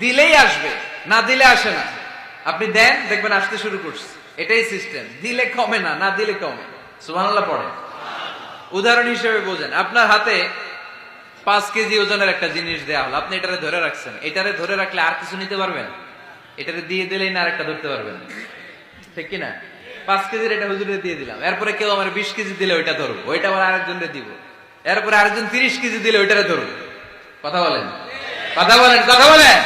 দিলেই আসবে, না দিলে আসে না। আপনি দেন, দেখবেন আসতে শুরু করছে। এটাই সিস্টেম। দিলে কমে না, না দিলে কমে। সুবহানাল্লাহ পড়ে। উদাহরণ হিসেবে বোঝেন, আপনার হাতে 5 কেজি ওজনের একটা জিনিস দেয়া হলো, আপনি এটারে ধরে রাখছেন। এটারে ধরে রাখলে আর কিছু নিতে পারবেন? এটারে দিয়ে দিলেই না আরেকটা ধরতে পারবেন, ঠিক কিনা? 5 কেজির এটা হুজুরে দিয়ে দিলাম, এরপরে কেউ আমার 20 কেজি দিলে ওইটা ধরবো, ওইটা আবার আরেকজনকে দিব, এরপরে আরেকজন 30 কেজি দিলে ওইটারে ধরবো। কথা বলেন, কথা বলেন, কথা বলেন।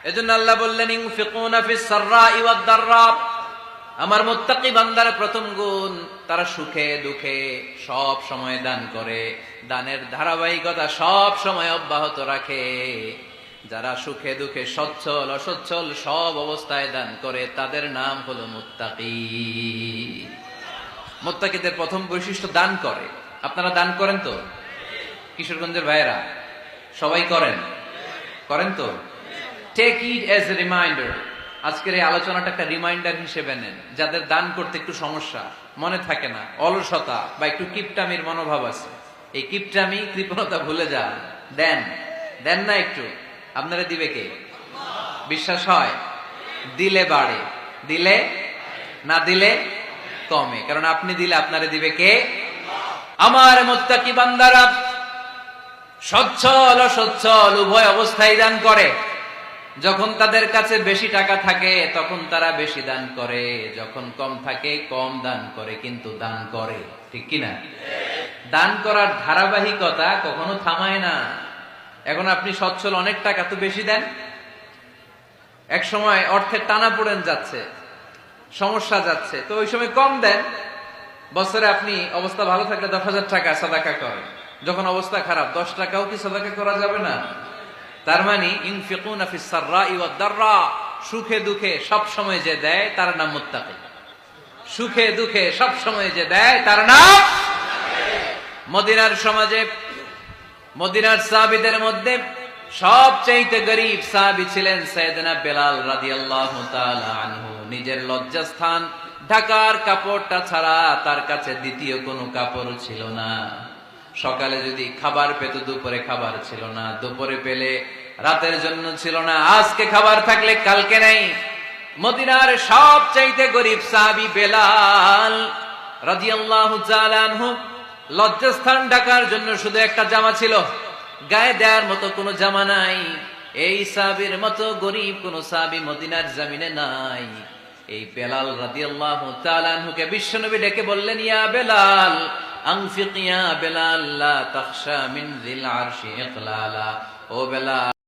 এজন্য আল্লাহ বললেন ইনফিকুনা ফিস সাররাই ওয়াদ দাররা। আমার মুত্তাকি বান্দার প্রথম গুণ, তারা সুখে দুঃখে সব সময় দান করে, দানের ধারাবাহিকতা সব সময় অব্যাহত রাখে। যারা সুখে দুঃখে সচ্ছল অসচ্ছল সব অবস্থায় দান করে, তাদের নাম হলো মুত্তাকি। মুত্তাকিদের প্রথম বৈশিষ্ট্য দান করে। আপনারা দান করেন তো? কিশোরগঞ্জের ভাইয়েরা সবাই করেন? করেন তো? Take it as a reminder. আজকের এই আলোচনাটা একটা রিমাইন্ডার হিসেবে নেন। যাদের দান করতে একটু সমস্যা, মনে থাকে না, অলসতা বা একটু কিপটামির মনোভাব আছে, এই কিপটামি কৃপণতা ভুলে যান। দেন, দেন না একটু, আপনারা দিবে কে? বিশ্বাস হয়? দিলে বাড়ে, দিলে না দিলে কমে। কারণ আপনি দিলে আপনারে দিবে কে? আমার মুত্তাকি বান্দারা সচ্ছল অসচ্ছল উভয় অবস্থায় দান করে। যখন তাদের কাছে বেশি টাকা থাকে তখন তারা বেশি দান করে, যখন কম থাকে কম দান করে, কিন্তু দান করে, ঠিক কিনা? দান করার ধারাবাহিকতা কখনো থামায় না। এখন আপনি সচ্ছল, অনেক টাকা তো বেশি দেন, এক সময় অর্থের টানা পড়েন যাচ্ছে, সমস্যা যাচ্ছে, তো ওই সময় কম দেন। বছরে আপনি অবস্থা ভালো থাকলে 10,000 টাকা সাদাকা করেন, যখন অবস্থা খারাপ 10 টাকাও কি সাদাকা করা যাবে না? তার মানে ইনফিকুনা ফিস সাররাই ওয়াদ দাররা, সুখে দুঃখে সব সময় যে দেয় তার নাম মুত্তাকি। সুখে দুঃখে সব সময় যে দেয় তার নাম। মদিনার সমাজে, মদিনার সাহাবীদের মধ্যে সবচেয়ে গরীব সাহাবী ছিলেন সাইয়েদনা বেলাল রাদিয়াল্লাহু তাআলা আনহু। নিজের লজ্জাস্থান ঢাকার কাপড়টা ছাড়া তার কাছে দ্বিতীয় কোনো কাপড় ছিল না। সকালে যদি খাবার পেত, দুপুরে খাবার ছিল না, দুপুরে পেলে রাতের জন্য ছিল না, আজকে খাবার থাকলে কালকে নাই। মদিনার সবচাইতে গরীব সাহাবী বেলাল রাদিয়াল্লাহু তাআলা আনহু, লজ্জাস্থান ঢাকার জন্য শুধু একটা জামা ছিল, গায়ে দেওয়ার মতো কোনো জামা নাই। এই সাহাবীর মতো গরীব কোন সাহাবী মদিনার জমিনে নাই। এই বেলাল রাদিয়াল্লাহু তাআলা আনহুকে বিশ্বনবী ডেকে বললেন, ইয়া বেলাল আনফিক ইয়া বেলাল লা তাখশা মিন যিল আরশি ইকলালা। ও বেলাল,